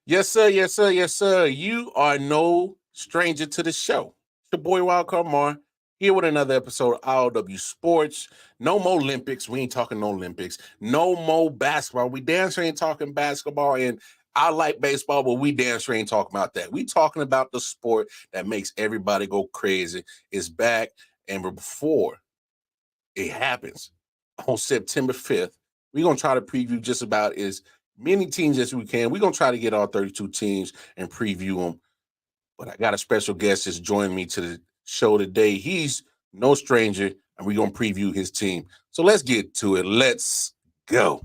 Yes, sir. Yes, sir. Yes, sir. You are no stranger to the show. It's your boy Wildcard Mar here with another episode of I.O.W. Sports. No more Olympics. We ain't talking no Olympics. No more basketball. We damn sure ain't talking basketball. And I like baseball, but we damn sure ain't talking about that. We talking about the sport that makes everybody go crazy. It's back. And before it happens on September 5th, we're going to try to preview just about as many teams as we can. We're going to try to get all 32 teams and preview them. But I got a special guest that's joining me to the show today. He's no stranger, and we're going to preview his team. So let's get to it. Let's go.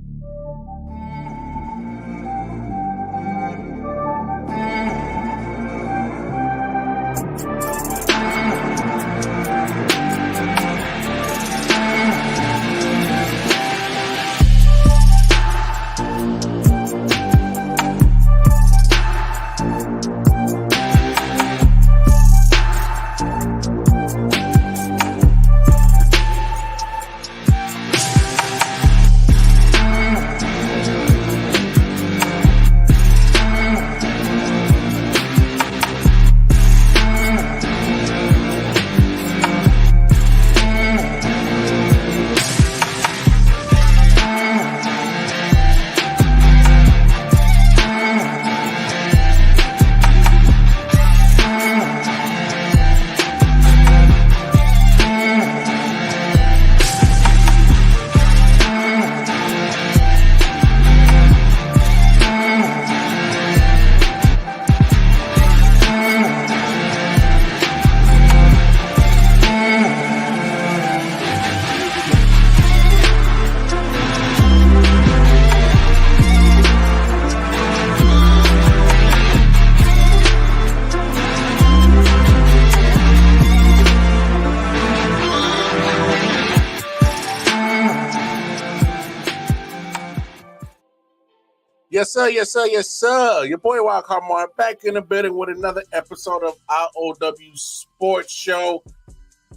Yes, sir. Yes, sir. Yes, sir. Your boy Wildcard Mar back in the building with another episode of I.O.W. Sports Show.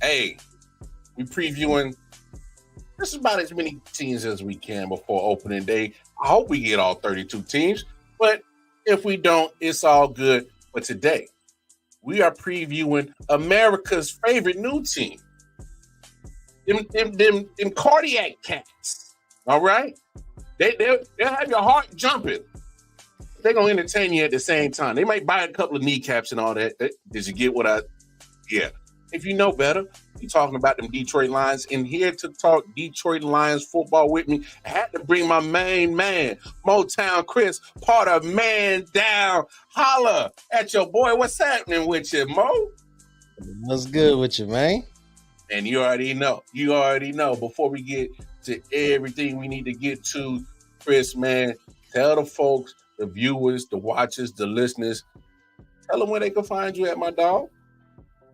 Hey, we previewing just about as many teams as we can before opening day. I hope we get all 32 teams, but if we don't, it's all good. But today, we are previewing America's favorite new team. Them cardiac cats. All right? They'll have your heart jumping. They're going to entertain you at the same time. They might buy a couple of kneecaps and all that. Did you get what I... Yeah. If you know better, you're talking about them Detroit Lions. And here to talk Detroit Lions football with me, I had to bring my main man, Motown Chris, part of Man Down. Holla at your boy. What's happening with you, Mo? What's good with you, man? And you already know. You already know. Before we get to everything we need to get to, Chris, man, tell the folks, the viewers, the watchers, the listeners, tell them where they can find you at, my dog.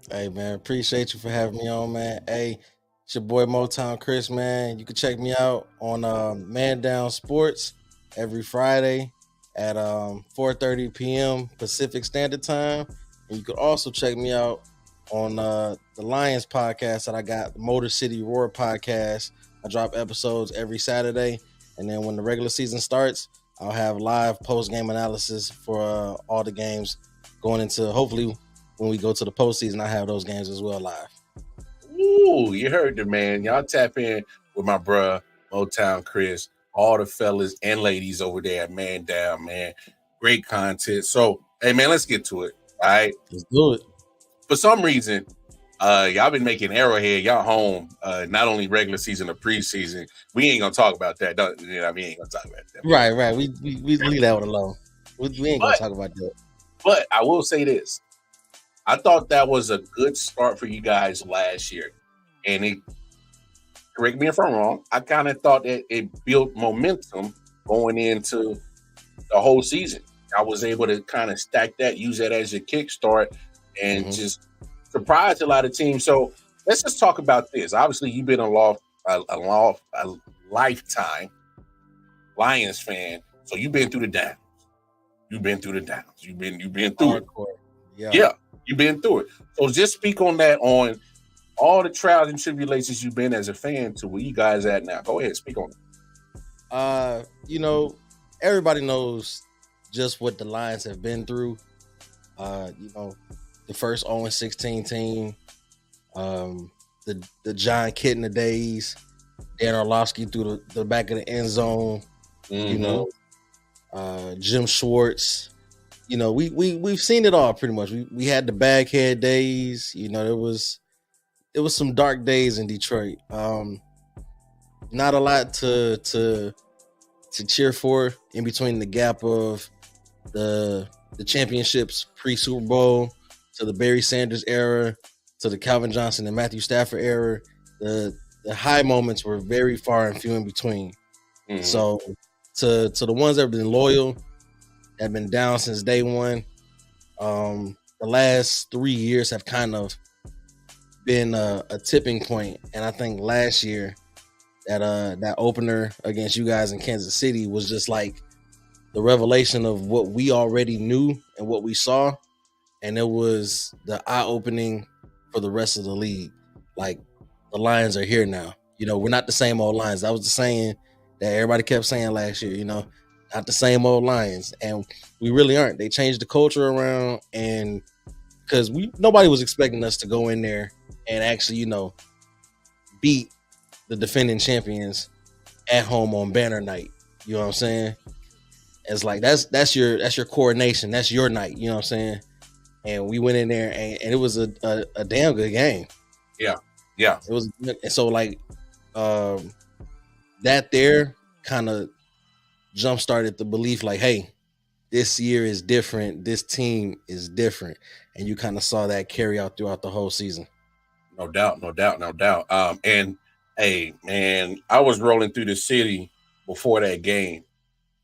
Hey, man, appreciate you for having me on, man. Hey, it's your boy Motown Chris, man. You can check me out on Man Down Sports every Friday at 4:30 p.m. Pacific Standard Time. And you can also check me out on the Lions podcast that I got, the Motor City Roar podcast. I drop episodes every Saturday. And then when the regular season starts, I'll have live post-game analysis for all the games going into, hopefully, when we go to the postseason, I have those games as well live. Ooh, you heard the man. Y'all tap in with my bruh, Motown Chris, all the fellas and ladies over there at Man Down, man. Great content. So, hey, man, let's get to it, all right? Let's do it. For some reason, y'all been making Arrowhead, y'all home, not only regular season or preseason. We ain't gonna talk about that. We ain't gonna talk about that. Right. We leave that one alone. We ain't gonna talk about that. But I will say this. I thought that was a good start for you guys last year. And it, correct me if I'm wrong, I kind of thought that it built momentum going into the whole season. I was able to kind of stack that, use that as a kickstart, and just surprise a lot of teams. So let's just talk about this. Obviously, you've been a lifetime Lions fan, so you've been through the downs. You've been through it. Yeah, you've been through it. So just speak on that, on all the trials and tribulations you've been as a fan to where you guys at now. Go ahead, speak on it. Everybody knows just what the Lions have been through. The first 0-16 team, the John Kitna days, Dan Orlovsky through the back of the end zone, Jim Schwartz. We've seen it all pretty much. We had the baghead days. It was some dark days in Detroit. Not a lot to cheer for in between the gap of the championships pre-Super Bowl to the Barry Sanders era to the Calvin Johnson and Matthew Stafford era. The high moments were very far and few in between. Mm-hmm. So to the ones that have been loyal, have been down since day one, the last 3 years have kind of been a tipping point. And I think last year that opener against you guys in Kansas City was just like the revelation of what we already knew and what we saw. And it was the eye-opening for the rest of the league. Like, the Lions are here now. We're not the same old Lions. That was the saying that everybody kept saying last year, not the same old Lions. And we really aren't. They changed the culture around, and because nobody was expecting us to go in there and actually, beat the defending champions at home on banner night. You know what I'm saying? It's like that's your coronation. That's your night. You know what I'm saying? And we went in there and it was a damn good game. Yeah. It was, and so like that there kind of jump started the belief like, hey, this year is different. This team is different, and you kind of saw that carry out throughout the whole season. No doubt. And hey, man, I was rolling through the city before that game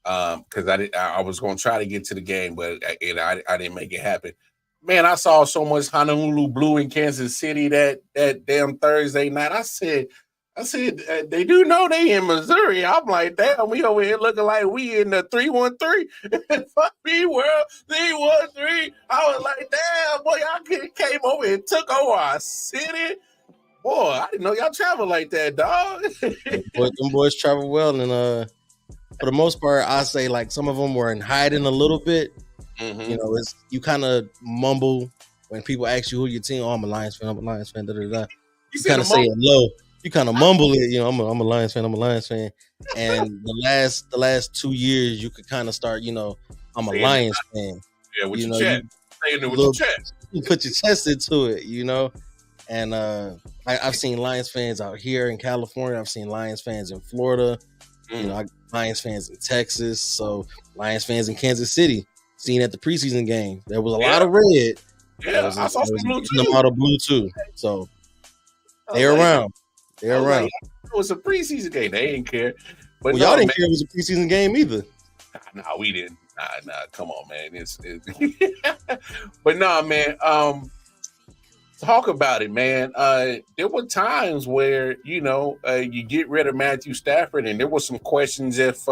because I was going to try to get to the game, but I didn't make it happen. Man, I saw so much Honolulu blue in Kansas City that damn Thursday night. I said, they do know they in Missouri. I'm like, damn, we over here looking like we in the 313. Fuck me, world, 313. I was like, damn, boy, y'all came over and took over our city. Boy, I didn't know y'all travel like that, dog. Them boys travel well, and for the most part, I say like some of them were in hiding a little bit. Mm-hmm. You kind of mumble when people ask you who your team. Oh, I'm a Lions fan. Da, da, da. You kind of say it low. You kind of mumble it. I'm a Lions fan. And the last 2 years, you could kind of start. I'm a Lions fan. Yeah, with your chest. Saying it with your chest. You put your chest into it. And I've seen Lions fans out here in California. I've seen Lions fans in Florida. Lions fans in Texas. So Lions fans in Kansas City. Seen at the preseason game, there was a lot of red. Yeah, I saw some blue too. A lot of blue too. So they're around. They're around. It was a preseason game. They didn't care. But y'all didn't care it was a preseason game either. Nah, we didn't. Nah. Come on, man. It's But nah, man. Talk about it, man. There were times where you get rid of Matthew Stafford, and there were some questions if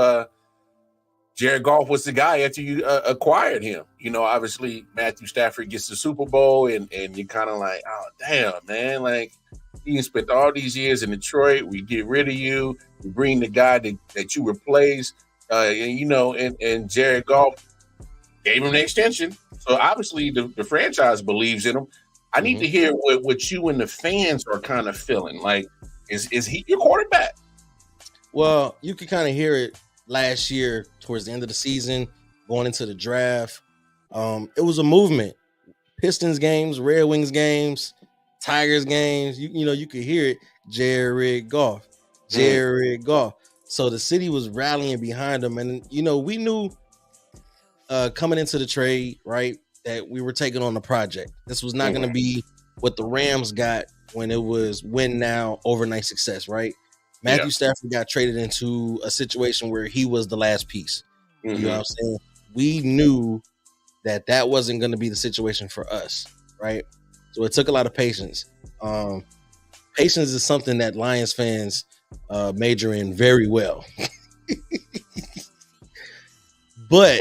Jared Goff was the guy after you acquired him. Obviously Matthew Stafford gets the Super Bowl, and you're kind of like, oh damn, man, like you spent all these years in Detroit. We get rid of you. We bring the guy that you replaced, and Jared Goff gave him an extension. So obviously the franchise believes in him. I need to hear what you and the fans are kind of feeling. Like, is he your quarterback? Well, you could kind of hear it last year towards the end of the season, going into the draft. It was a movement. Pistons games, Red Wings games, Tigers games. You could hear it. Jared Goff. So the city was rallying behind him, and we knew coming into the trade, right, that we were taking on the project. This was not going to be what the Rams got when it was win now, overnight success, right? Matthew Stafford got traded into a situation where he was the last piece. You know what I'm saying? We knew that wasn't going to be the situation for us, right? So it took a lot of patience. Patience is something that Lions fans major in very well. But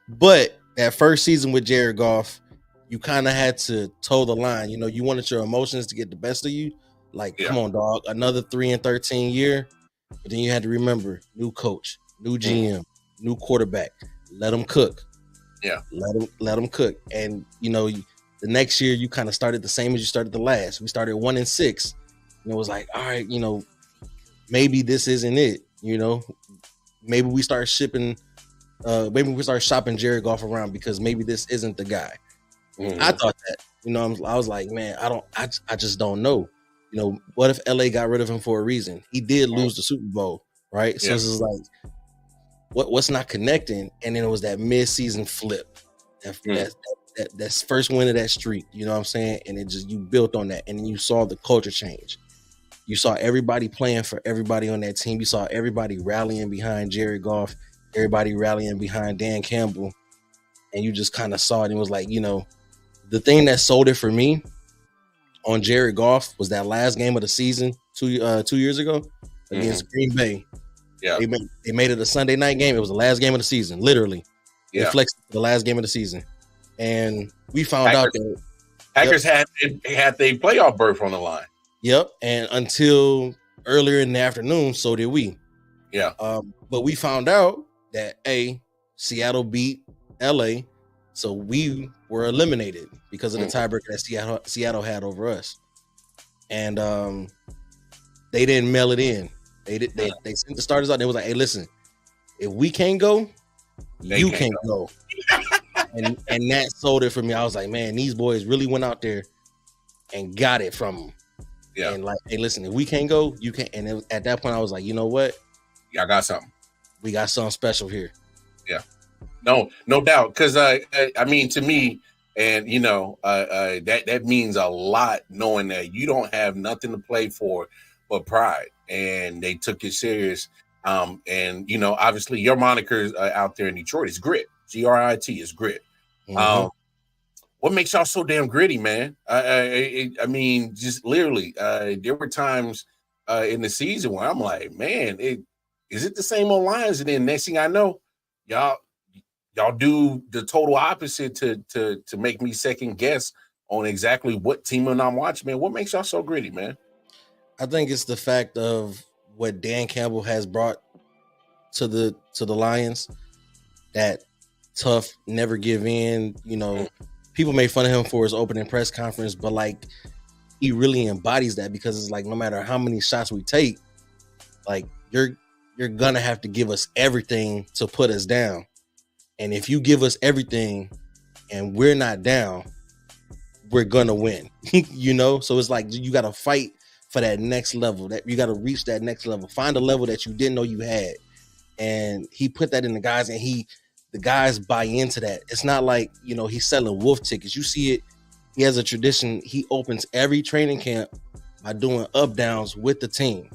but that first season with Jared Goff, you kind of had to toe the line. You wanted your emotions to get the best of you. Like, come on, dog, another 3-13 year. But then you had to remember, new coach, new GM, new quarterback. Let him cook. Yeah. Let him cook. And the next year you kind of started the same as you started the last. We started 1-6. And it was like, all right, maybe this isn't it. Maybe we start shipping. Maybe we start shopping Jared Goff around because maybe this isn't the guy. Mm-hmm. I thought that. I was like, man, I just don't know. What if LA got rid of him for a reason? He did lose the Super Bowl, right? So it's just like, what's not connecting? And then it was that mid-season flip, that's first win of that streak. You know what I'm saying? And it just, you built on that, and then you saw the culture change. You saw everybody playing for everybody on that team. You saw everybody rallying behind Jared Goff, everybody rallying behind Dan Campbell, and you just kind of saw it and was like, the thing that sold it for me on Jared Goff was that last game of the season 2 years ago against Green Bay. Yeah, they made it a Sunday night game. It was the last game of the season, literally. Yeah, they flexed the last game of the season, and we found out that Packers had their playoff berth on the line. Yep, and until earlier in the afternoon, so did we. Yeah, but we found out that Seattle beat LA, so we were eliminated because of the tiebreaker that Seattle had over us, and they didn't mail it in. They sent the starters out. They was like, hey, listen, if we can't go, you can't go. and that sold it for me. I was like, man, these boys really went out there and got it from them. Yeah. And like, hey, listen, if we can't go, you can't. And at that point, I was like, you know what? Y'all got something. We got something special here. Yeah. No doubt. Because I mean, to me, and that means a lot, knowing that you don't have nothing to play for but pride, and they took it serious. And obviously your moniker out there in Detroit is grit. GRIT is grit. Mm-hmm. What makes y'all so damn gritty, man? I mean, just literally, there were times in the season where I'm like, man, is it the same old lines? And then next thing I know, y'all do the total opposite to make me second guess on exactly what team I'm watching, man. What makes y'all so gritty, man? I think it's the fact of what Dan Campbell has brought to the Lions. That tough, never give in. People made fun of him for his opening press conference, but like, he really embodies that, because it's like, no matter how many shots we take, like, you're gonna have to give us everything to put us down. And if you give us everything and we're not down, we're gonna win. So it's like, you gotta fight for that next level, that you got to reach that next level, find a level that you didn't know you had. And he put that in the guys, and the guys buy into that. It's not like, he's selling wolf tickets. You see it. He has a tradition. He opens every training camp by doing up downs with the team.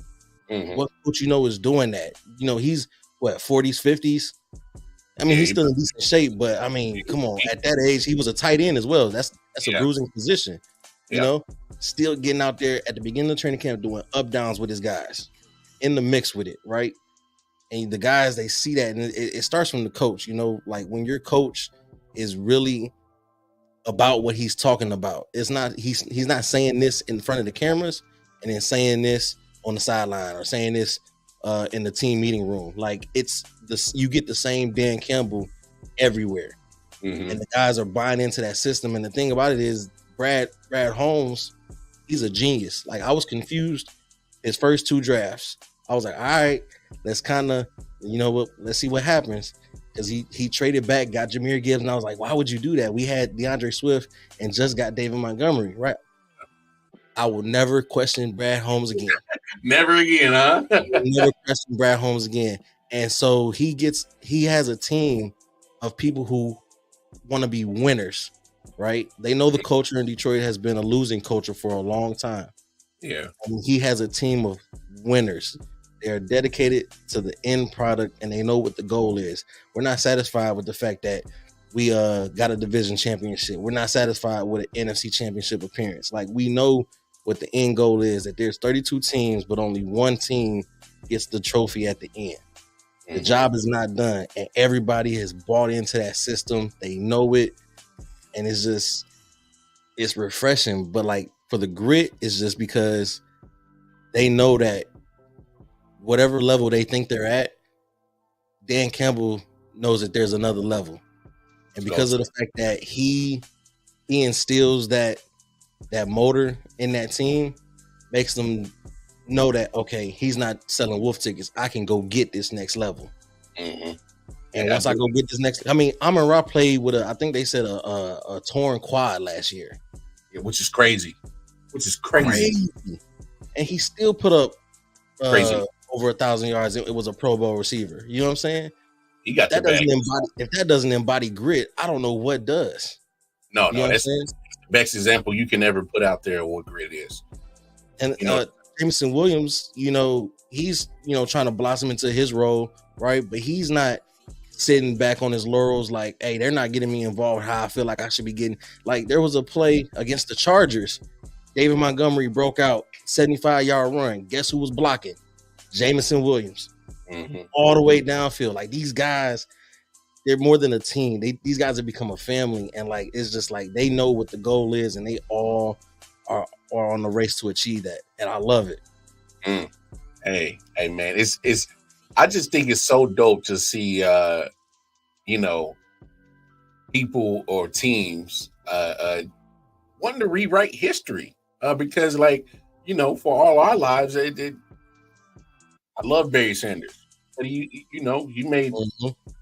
Mm-hmm. What coach is doing that? He's what, 40s, 50s. I mean, he's still in decent shape, but I mean, come on. At that age, he was a tight end as well. That's a bruising position. Still getting out there at the beginning of the training camp doing up downs with his guys, in the mix with it, right? And the guys, they see that, and it starts from the coach. Like, when your coach is really about what he's talking about, it's not he's not saying this in front of the cameras and then saying this on the sideline or saying this in the team meeting room. Like, it's this, you get the same Dan Campbell everywhere, and the guys are buying into that system. And the thing about it is, Brad Holmes, he's a genius. Like, I was confused his first 2 drafts. I was like, all right, let's kind of, let's see what happens. Because he traded back, got Jahmyr Gibbs, and I was like, why would you do that? We had DeAndre Swift and just got David Montgomery, right? I will never question Brad Holmes again. Never again, huh? Never question Brad Holmes again. And so he has a team of people who want to be winners. Right? They know the culture in Detroit has been a losing culture for a long time. Yeah. And he has a team of winners. They're dedicated to the end product, and they know what the goal is. We're not satisfied with the fact that we got a division championship. We're not satisfied with an NFC championship appearance. Like, we know what the end goal is, that there's 32 teams, but only one team gets the trophy at the end. The job is not done, and everybody has bought into that system. They know it. And it's refreshing. But like, for the grit, it's just because they know that whatever level they think they're at, Dan Campbell knows that there's another level. And because So of the fact that he instills that motor in that team, makes them know that, okay, he's not selling wolf tickets. I can go get this next level. mhm. And Yeah, once I go get this next, I mean, Amon-Ra played with I think they said a torn quad last year. yeah, which is crazy. Crazy. And he still put up Crazy. over 1,000 yards. It was a Pro Bowl receiver. You know what I'm saying? He got the That bag. if that doesn't embody grit, I don't know what does. No, You know what I'm that's saying? the best example you can ever put out there of what grit is. And You know, Jameson Williams, you know, he's, you know, trying to blossom into his role, right? But he's not sitting back on his laurels like, hey, they're not getting me involved how I feel like I should be getting. Like, there was a play against the Chargers. David Montgomery broke out, 75-yard run. Guess who was blocking? Jameson Williams. mhm. All the way downfield. Like, these guys, they're more than a team. These guys have become a family, and like, it's just like they know what the goal is, and they all are on the race to achieve that. And I love it. Hey, man, it's I just think it's so dope to see you know, people or teams wanting to rewrite history. Because like, you know, for all our lives, I love Barry Sanders. But he made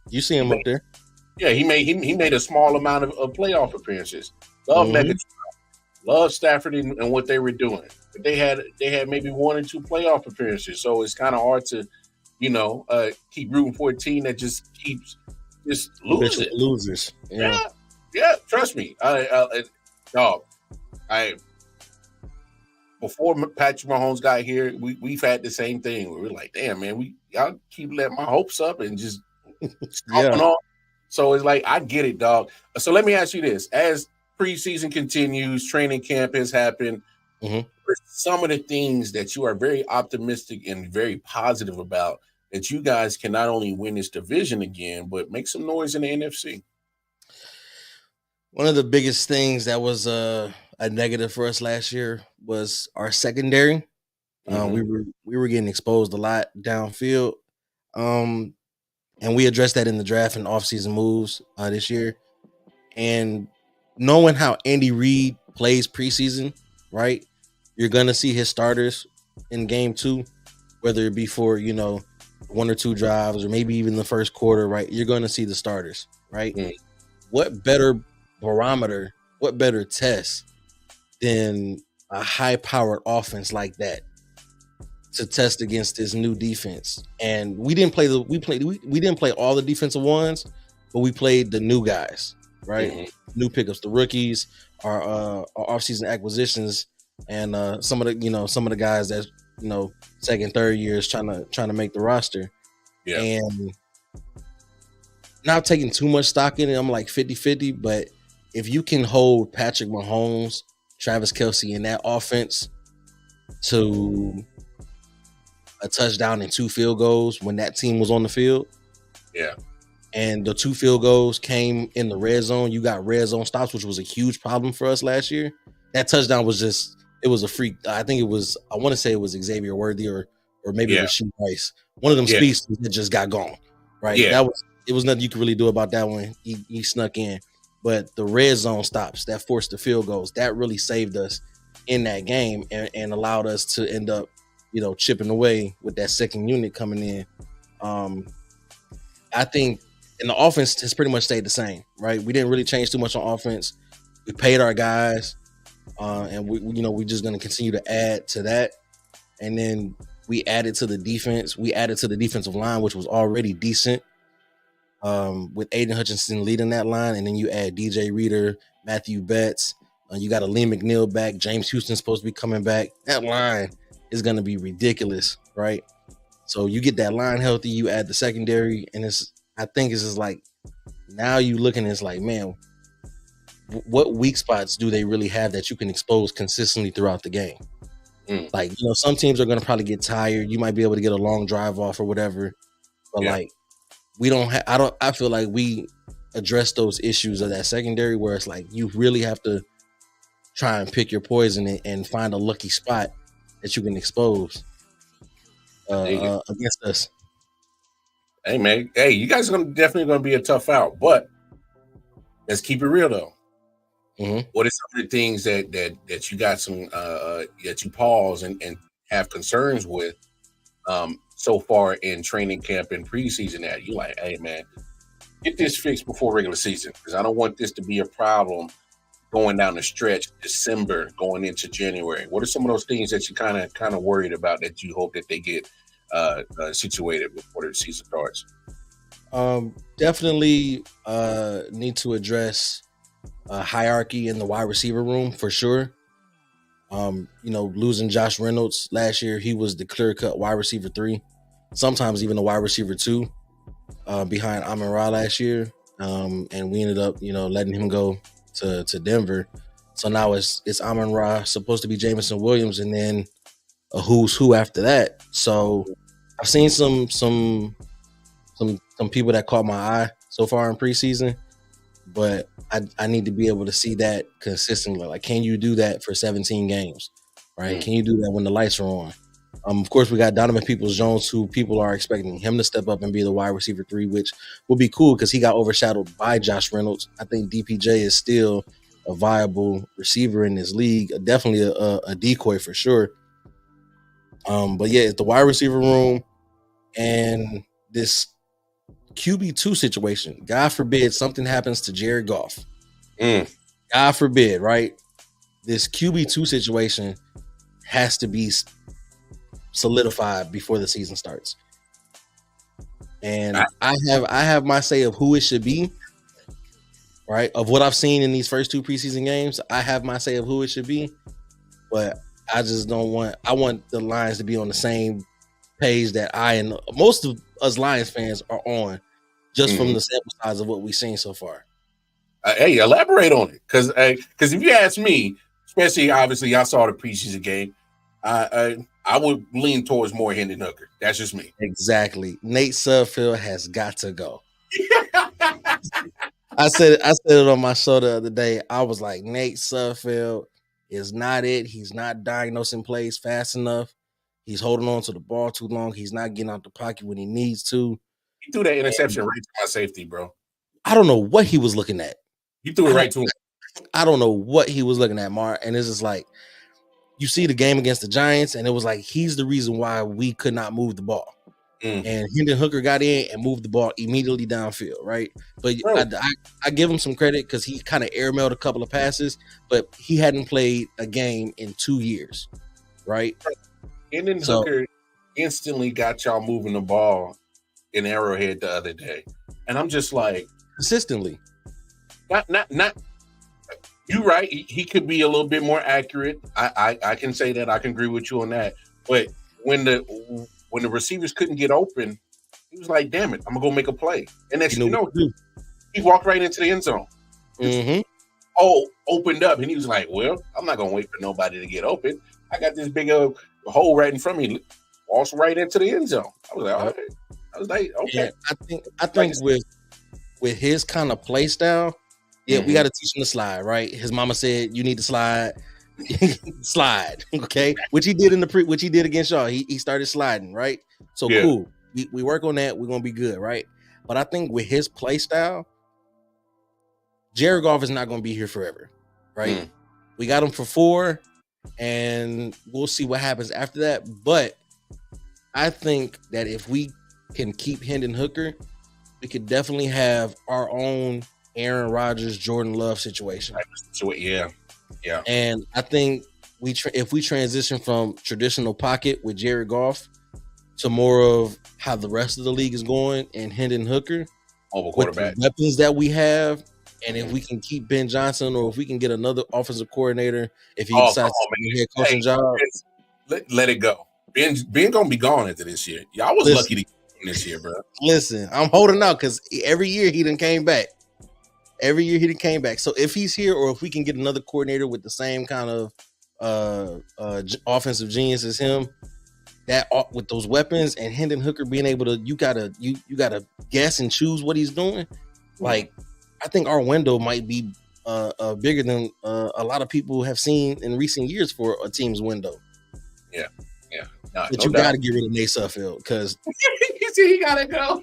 You see him up there. Yeah, he made a small amount of playoff appearances. Love Megatron, love Stafford and what they were doing. But they had maybe 1 or 2 playoff appearances, so it's kind of hard to, keep rooting for a team that just keeps just losing. Losers. Yeah. Trust me, before Patrick Mahomes got here, we've had the same thing. We were like, damn, man, y'all keep letting my hopes up and just stomping off. So it's like, I get it, dog. So let me ask you this: as preseason continues, training camp has happened. Some of the things that you are very optimistic and very positive about, that you guys can not only win this division again, but make some noise in the NFC. One of the biggest things that was a negative for us last year was our secondary. We were getting exposed a lot downfield, and we addressed that in the draft and offseason moves this year. And knowing how Andy Reid plays preseason, right? You're gonna see his starters in game 2, whether it be for 1 or 2 drives or maybe even the first quarter, right? You're gonna see the starters, right? What better barometer, what better test than a high-powered offense like that to test against this new defense? And we didn't play we didn't play all the defensive ones, but we played the new guys, right? New pickups, the rookies, our offseason acquisitions, and some of the guys that second, third years trying to make the roster. And not taking too much stock in it, I'm like 50-50, but if you can hold Patrick Mahomes, Travis Kelce in that offense to a touchdown and 2 field goals when that team was on the field, and the 2 field goals came in the red zone, you got red zone stops, which was a huge problem for us last year. That touchdown was just, it was a freak. I think it was, I want to say it was Xavier Worthy or maybe Rasheed Rice. One of them speeds that just got gone, right? It was nothing you could really do about that one. He snuck in. But the red zone stops that forced the field goals, that really saved us in that game and allowed us to end up, chipping away with that second unit coming in. I think, and the offense has pretty much stayed the same, right? We didn't really change too much on offense. We paid our guys, and we're just going to continue to add to that. And then we added to the defense. We added to the defensive line, which was already decent, with Aiden Hutchinson leading that line. And then you add DJ Reader, Matthew Betts. You got a Lee McNeil back. James Houston's supposed to be coming back. That line is going to be ridiculous, right? So you get that line healthy, you add the secondary, and I think it's just like, now you looking, it's like, man, what weak spots do they really have that you can expose consistently throughout the game? Like, some teams are going to probably get tired. You might be able to get a long drive off or whatever, but like, we don't have, I feel like we address those issues of that secondary where it's like, you really have to try and pick your poison and find a lucky spot that you can expose against us. Hey man, hey, you guys are definitely gonna be a tough out, but let's keep it real though. Mm-hmm. What are some of the things that you got some that you pause and have concerns with so far in training camp and preseason that you like, hey man, get this fixed before regular season because I don't want this to be a problem going down the stretch, December going into January. What are some of those things that you kind of worried about that you hope that they get situated before the season starts? Definitely need to address hierarchy in the wide receiver room for sure. Losing Josh Reynolds last year, he was the clear-cut wide receiver 3, sometimes even a wide receiver 2, behind Amon-Ra last year. And we ended up, letting him go to Denver. So now it's Amon-Ra, supposed to be Jameson Williams, and then a who's who after that. So I've seen some people that caught my eye so far in preseason, but I need to be able to see that consistently. Like, can you do that for 17 games, right? Can you do that when the lights are on? Of course, we got Donovan Peoples-Jones, who people are expecting him to step up and be the wide receiver 3, which will be cool because he got overshadowed by Josh Reynolds. I think DPJ is still a viable receiver in this league, definitely a decoy for sure. But yeah, it's the wide receiver room and this QB2 situation. God forbid something happens to Jared Goff. God forbid, right? This QB2 situation has to be solidified before the season starts. And I have my say of who it should be, right? Of what I've seen in these first 2 preseason games, I have my say of who it should be. But I just I want the Lions to be on the same page that I and most of us Lions fans are on, just from the sample size of what we've seen so far. Hey, elaborate on it, because if you ask me, especially obviously I saw the preseason game, I would lean towards more Hendon Hooker. That's just me. Exactly. Nate Sudfeld has got to go. I said it on my show the other day. I was like, Nate Sudfeld is not it. He's not diagnosing plays fast enough. He's holding on to the ball too long. He's not getting out the pocket when he needs to. He threw that interception right to my safety, bro. I don't know what he was looking at. You threw it right to him. I don't know what he was looking at, Mar. And it's just like, you see the game against the Giants, and it was like he's the reason why we could not move the ball. And Hendon Hooker got in and moved the ball immediately downfield, right? But I give him some credit because he kind of airmailed a couple of passes, but he hadn't played a game in 2 years, right? Hendon Hooker instantly got y'all moving the ball in Arrowhead the other day, and I'm just like, consistently. Not. You're right. He could be a little bit more accurate. I can say that. I can agree with you on that. But when the receivers couldn't get open, he was like, "Damn it, I'm gonna go make a play." And then he walked right into the end zone. Opened up, and he was like, "Well, I'm not gonna wait for nobody to get open. I got this big hole right in front of me. Walks right into the end zone." I was like, "All right." I was like, "Okay." Yeah, I think with his kind of play style. Yeah, we got to teach him to slide, right? His mama said you need to slide, okay? Which he did which he did against y'all. He started sliding, right? So cool. We work on that. We're gonna be good, right? But I think with his play style, Jared Goff is not gonna be here forever, right? We got him for 4, and we'll see what happens after that. But I think that if we can keep Hendon Hooker, we could definitely have our own Aaron Rodgers, Jordan Love situation. Yeah. And I think if we transition from traditional pocket with Jared Goff to more of how the rest of the league is going and Hendon Hooker, with the weapons that we have, and if we can keep Ben Johnson, or if we can get another offensive coordinator, if he decides to do a head coaching job, let it go. Ben gonna be gone after this year. Y'all was lucky to get him this year, bro. Listen, I'm holding out because every year he done came back. So if he's here, or if we can get another coordinator with the same kind of offensive genius as him, that with those weapons and Hendon Hooker being able to, you gotta guess and choose what he's doing. Like, I think our window might be bigger than a lot of people have seen in recent years for a team's window. Yeah. Nah, But no you doubt. got to get rid of Nate Suffield because You see, he gotta go.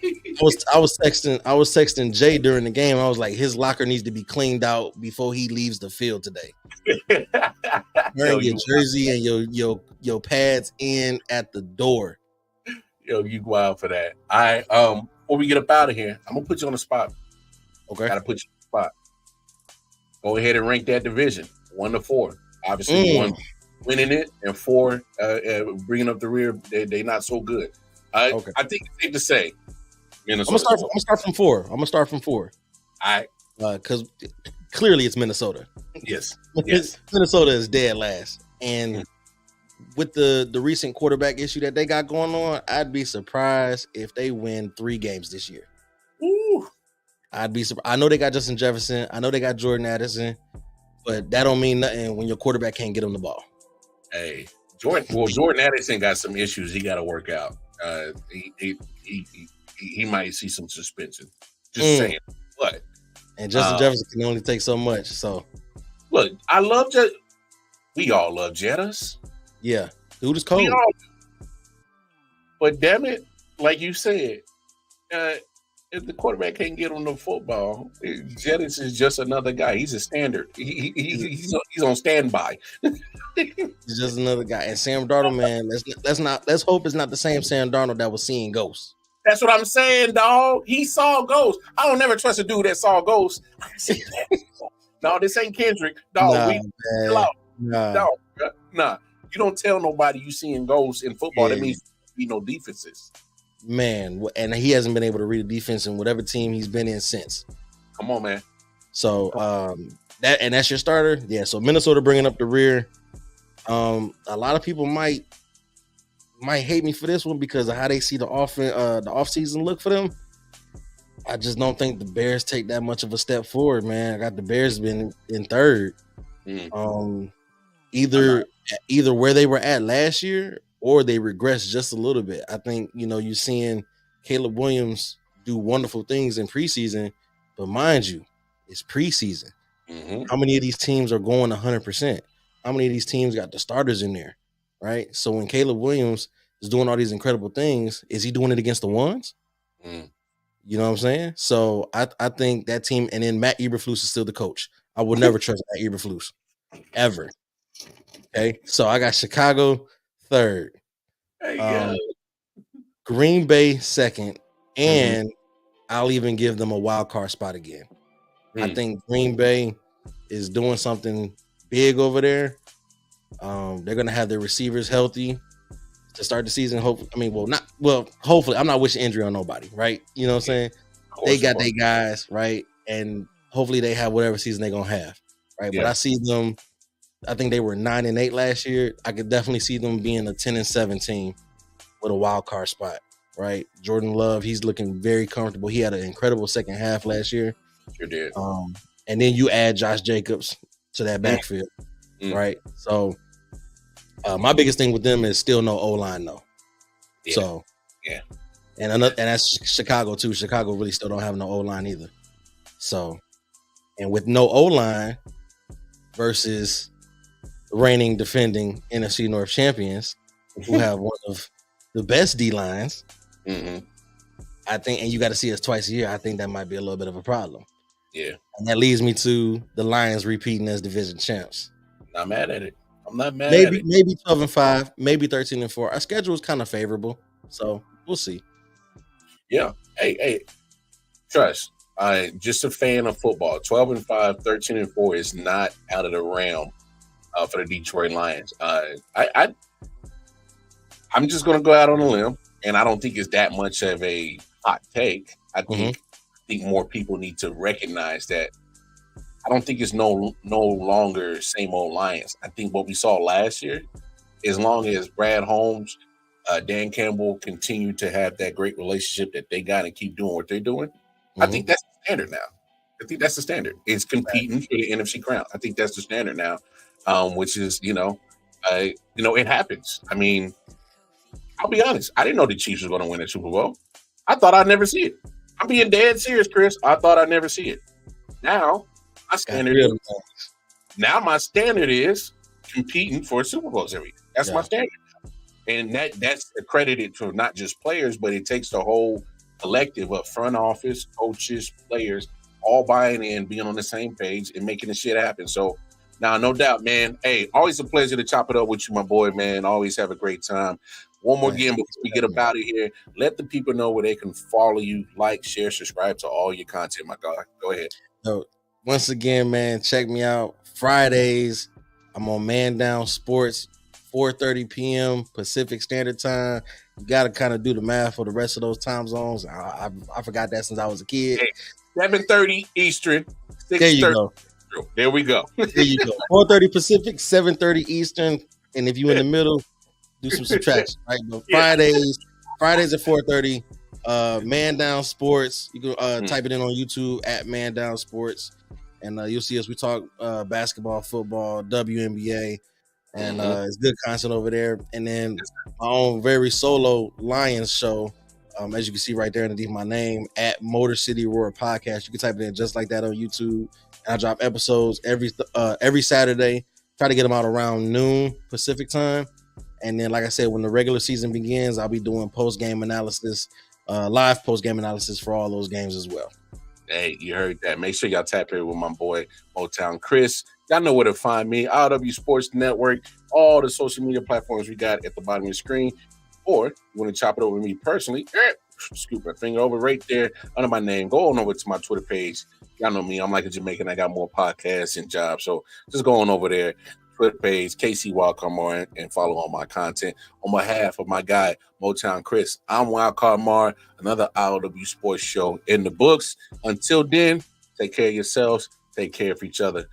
I was texting Jay during the game. I was like, his locker needs to be cleaned out before he leaves the field today. Wearing your jersey and your pads in at the door. Yo, you wild for that. Before we get up out of here, I'm gonna put you on the spot. Okay. Gotta put you on the spot. Go ahead and rank that division 1 to 4. Obviously, 1 winning it and 4 bringing up the rear. They not so good. Okay. I think it's safe to say Minnesota. I'm gonna start from 4. I'm gonna start from 4. All right. Because clearly it's Minnesota. Yes. Minnesota is dead last. And with the recent quarterback issue that they got going on, I'd be surprised if they win 3 games this year. Ooh. I'd be surprised. I know they got Justin Jefferson. I know they got Jordan Addison, but that don't mean nothing when your quarterback can't get him the ball. Hey, Jordan Addison got some issues he got to work out. He might see some suspension. Just saying. But and Justin Jefferson can only take so much. So look, we all love Jettas. Yeah, dude is cold. But damn it, like you said, if the quarterback can't get on the football, Jettas is just another guy. He's a standard. He's on standby. He's just another guy. And Sam Darnold, man, let's hope it's not the same Sam Darnold that was seeing ghosts. That's what I'm saying, dog. He saw ghosts. I don't never trust a dude that saw ghosts. No, this ain't Kendrick. Dog, chill out. Nah. You don't tell nobody you seeing ghosts in football. That means there be no defenses. Man, and he hasn't been able to read a defense in whatever team he's been in since. Come on, man. So that's your starter. Yeah. So Minnesota bringing up the rear. A lot of people might hate me for this one because of how they see the offseason look for them. I just don't think the Bears take that much of a step forward, man. I got the Bears been in 3rd. Either where they were at last year or they regressed just a little bit. I think, you're seeing Caleb Williams do wonderful things in preseason, but mind you, it's preseason. How many of these teams are going 100%? How many of these teams got the starters in there, right? So when Caleb Williams is doing all these incredible things, is he doing it against the ones? You know what I'm saying? So I think that team, and then Matt Eberflus is still the coach. I would never trust Matt Eberflus, ever. Okay, so I got Chicago 3rd, Green Bay 2nd, and I'll even give them a wild card spot again. I think Green Bay is doing something big over there. They're gonna have their receivers healthy to start the season. Hopefully. I'm not wishing injury on nobody, right? You know what I'm saying? They got their guys, right? And hopefully they have whatever season they're gonna have, right? Yeah. But I see them. I think they were 9-8 last year. I could definitely see them being a 10-7 team with a wild card spot, right? Jordan Love, he's looking very comfortable. He had an incredible second half last year. Sure did. And then you add Josh Jacobs to that backfield, right? So my biggest thing with them is still no O-line, though. Yeah. So and that's Chicago too. Chicago really still don't have no O-line either. So, and with no O-line versus reigning, defending NFC North champions who have one of the best D-lines, I think, and you got to see us twice a year, I think that might be a little bit of a problem. Yeah. And that leads me to the Lions repeating as division champs. Not mad at it. I'm not mad at it. Maybe 12-5, maybe 13-4. Our schedule is kind of favorable, so we'll see. Yeah. Hey, trust. Just a fan of football. 12-5, 13-4 is not out of the realm for the Detroit Lions. I'm just going to go out on a limb, and I don't think it's that much of a hot take. I think more people need to recognize that. I don't think it's no longer same old Lions. I think what we saw last year, as long as Brad Holmes, Dan Campbell continue to have that great relationship that they got and keep doing what they're doing, I think that's the standard now. I think that's the standard. It's competing for the NFC crown. I think that's the standard now, which is, it happens. I mean, I'll be honest. I didn't know the Chiefs were going to win the Super Bowl. I thought I'd never see it. I'm being dead serious, Chris. I thought I'd never see it. Now, my standard is competing for Super Bowls every year. That's my standard. And that's accredited to not just players, but it takes the whole collective of front office, coaches, players, all buying in, being on the same page, and making the shit happen. So now, no doubt, man. Hey, always a pleasure to chop it up with you, my boy, man. Always have a great time. One more Man, again before we get up out of here. Let the people know where they can follow you, like, share, subscribe to all your content, my guy. Go ahead. So once again, man, check me out Fridays. I'm on Man Down Sports, 4:30 p.m. Pacific Standard Time. You got to kind of do the math for the rest of those time zones. I forgot that since I was a kid. Hey, 7:30 Eastern, 6:30. There you go. There we go. There you go. 4:30 Pacific, 7:30 Eastern, and if you in the middle, do some subtraction. Right? But Fridays at 4:30. Man Down Sports. You can type it in on YouTube at Man Down Sports, and you'll see us. We talk basketball, football, WNBA, and it's good content over there. And then my own very solo Lions show, as you can see right there underneath my name, at Motor City Roar Podcast. You can type it in just like that on YouTube. And I drop episodes every Saturday. Try to get them out around noon Pacific time. And then, like I said, when the regular season begins, I'll be doing post-game analysis, live post-game analysis for all those games as well. Hey, you heard that. Make sure y'all tap in with my boy, Motown Chris. Y'all know where to find me. I.O.W Sports Network, all the social media platforms we got at the bottom of your screen. Or you want to chop it over with me personally, scoop my finger over right there under my name. Go on over to my Twitter page. Y'all know me. I'm like a Jamaican. I got more podcasts and jobs. So just go on over there. Twitter page, KC Wildcard Mar, and follow all my content. On behalf of my guy, Motown Chris, I'm Wildcard Mar, another I.O.W Sports show in the books. Until then, take care of yourselves. Take care of each other.